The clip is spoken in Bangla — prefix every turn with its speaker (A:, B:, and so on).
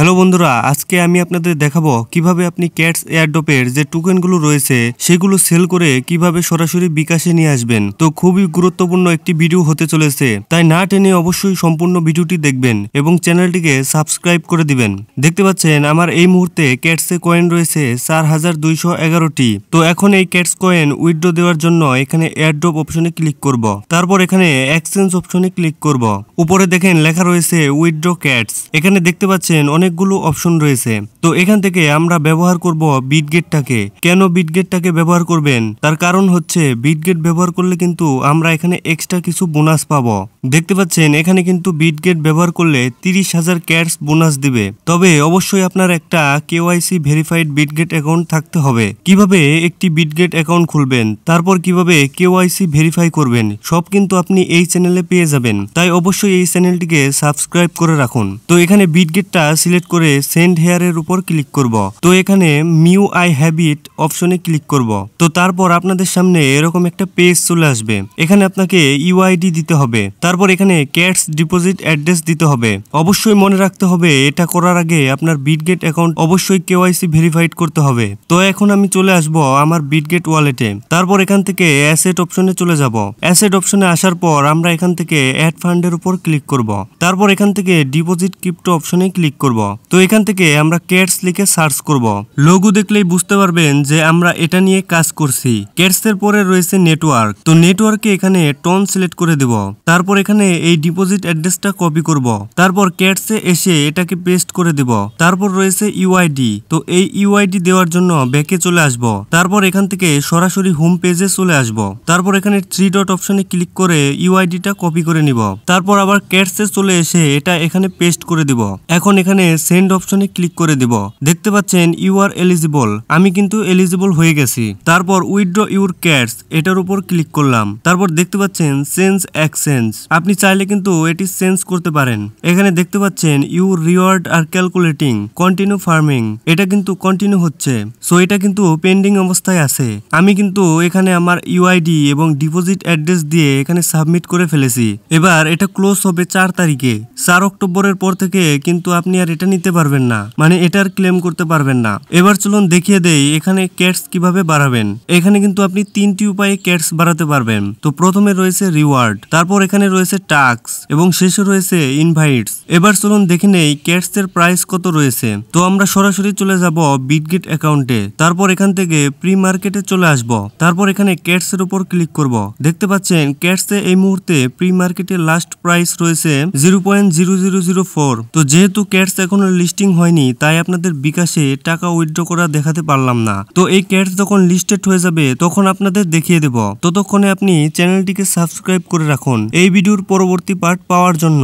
A: হ্যালো বন্ধুরা, আজকে আমি আপনাদের দেখাবো কিভাবে আপনি ক্যাটস এয়ারড্রপের যে টোকেনগুলো রয়েছে সেগুলো সেল করে কিভাবে সরাসরি বিকাশে নিয়ে আসবেন। তো খুবই গুরুত্বপূর্ণ একটি ভিডিও হতে চলেছে, তাই না টেনে অবশ্যই সম্পূর্ণ ভিডিওটি দেখবেন এবং চ্যানেলটিকে সাবস্ক্রাইব করে দিবেন। দেখতে পাচ্ছেন আমার এই মুহূর্তে ক্যাটসে কয়েন রয়েছে 4211টি। তো এখন এই ক্যাটস কয়েন উইথড্র দেওয়ার জন্য এখানে এয়ারড্রপ অপশনে ক্লিক করব, তারপর এখানে এক্সচেঞ্জ অপশনে ক্লিক করব। উপরে দেখেন লেখা রয়েছে উইথড্র ক্যাটস। এখানে দেখতে পাচ্ছেন অনেকগুলো অপশন রয়েছে। তো এখান থেকে আমরা ব্যবহার করব বিটগেটটাকে। কেন বিটগেটটাকে ব্যবহার করবেন? তার কারণ হচ্ছে বিটগেট ব্যবহার করলে কিন্তু আমরা এখানে এক্সট্রা কিছু বোনাস পাবো। দেখতে পাচ্ছেন এখানে কিন্তু বিটগেট ব্যবহার করলে 30,000 ক্যাটস বোনাস দিবে। তবে অবশ্যই আপনার একটা কেওয়াইসি ভেরিফাইড বিটগেট অ্যাকাউন্ট থাকতে হবে। কিভাবে একটি বিটগেট অ্যাকাউন্ট খুলবেন, তারপর কিভাবে কেওয়াইসি ভেরিফাই করবেন, সব কিন্তু আপনি এই চ্যানেলে পেয়ে যাবেন। তাই অবশ্যই এই চ্যানেলটিকে সাবস্ক্রাইব করে রাখুন। তো এখানে বিটগেটটা সিলেক্ট করে সেন্ড হেয়ারের উপর ক্লিক করব। তো এখানে মিউ আই হ্যাবিট অপশনে ক্লিক করব। তো তারপর আপনাদের সামনে এরকম একটা পেজ চলে আসবে। এখানে আপনাকে ইউআইডি দিতে হবে, তারপর এখানে ক্যাটস ডিপোজিট অ্যাড্রেস দিতে হবে। অবশ্যই মনে রাখতে হবে এটা করার আগে আপনার বিটগেট অ্যাকাউন্ট অবশ্যই কেওয়াইসি ভেরিফাইড করতে হবে। তো এখন আমি চলে আসব আমার বিটগেট ওয়ালেটে। তারপর এখান থেকে অ্যাসেট অপশনে চলে যাব। অ্যাসেট অপশনে আসার পর আমরা এখান থেকে অ্যাড ফান্ডের উপর ক্লিক করব। তারপর এখান থেকে ডিপোজিট ক্রিপ্টো অপশনে ক্লিক করব। তো এখান থেকে আমরা ক্যাটস লিখে সার্চ করব। লোগো দেখলেই বুঝতে পারবেন যে আমরা এটা নিয়ে কাজ করছি। ক্যাটস এর পরে রয়েছে নেটওয়ার্ক। তো নেটওয়ার্কে এখানে টোন সিলেক্ট করে দেব। তারপর এখানে এই ডিপোজিট অ্যাড্রেসটা কপি করব। তারপর ক্যাটসে এসে এটাকে পেস্ট করে দেব। তারপর রয়েছে ইউআইডি। তো এই ইউআইডি দেওয়ার জন্য ব্যাকে চলে আসব। তারপর এখান থেকে সরাসরি হোম পেজে চলে আসব। তারপর এখানে 3 ডট অপশনে ক্লিক করে ইউআইডিটা কপি করে নিব। তারপর আবার ক্যাটসে চলে এসে এটা এখানে পেস্ট করে দিব। এখন এখানে সেন্ড অপশনে ক্লিক করে দিব। দেখতে পাচ্ছেন ইউ আর এলিজিবল। আমি কিন্তু এলিজিবল হয়ে গেছি। তারপর উইথড্র ইউর ক্যাটস এটার উপর ক্লিক করলাম। তারপর দেখতে পাচ্ছেন চেঞ্জ এক্সচেঞ্জ। আপনি চাইলে কিন্তু এটি চেঞ্জ করতে পারেন। এখানে দেখতে পাচ্ছেন your reward R calculating continue farming. এটা কিন্তু কন্টিনিউ হচ্ছে, সো এটা কিন্তু পেন্ডিং অবস্থায় আছে। আমি কিন্তু এখানে আমার ইউআইডি এবং ডিপোজিট অ্যাড্রেস দিয়ে এখানে সাবমিট করে ফেলেছি। এবার এটা ক্লোজ হবে 4 তারিখে। 4 অক্টোবরের পর থেকে কিন্তু আপনি আর এটা নিতে পারবেন না, মানে এটার ক্লেম করতে পারবেন না। এবার চলুন দেখিয়ে দেই এখানে ক্যাটস কিভাবে বাড়াবেন। এখানে কিন্তু আপনি 3টি উপায়ে ক্যাটস বাড়াতে পারবেন। তো প্রথমে রয়েছে রিওয়ার্ড, তারপর এখানে রয়েছে টাস্ক এবং শেষে রয়েছে ইনভাইটস। এবার চলুন দেখে নেই ক্যাটস এর প্রাইস কত রয়েছে। তো আমরা সরাসরি চলে যাব বিটগেট অ্যাকাউন্টে। তারপর এখান থেকে প্রি মার্কেটে চলে আসব। তারপর এখানে ক্যাটস এর উপর ক্লিক করব। দেখতে পাচ্ছেন ক্যাটস এ এই মুহূর্তে প্রি মার্কেটে লাস্ট প্রাইস রয়েছে 0.0004। তো যেহেতু ক্যাটস এখনো লিস্টিং হয়নি, তাই আপনাদের বিকাশে টাকা উইথড্র করা দেখাতে পারলাম না। তো এই ক্যাটস যখন লিস্টেড হয়ে যাবে তখন আপনাদের দেখিয়ে দেব। ততক্ষণে আপনি চ্যানেলটিকে সাবস্ক্রাইব করে রাখুন এই ভিডিওর পরবর্তী পার্ট পাওয়ার জন্য।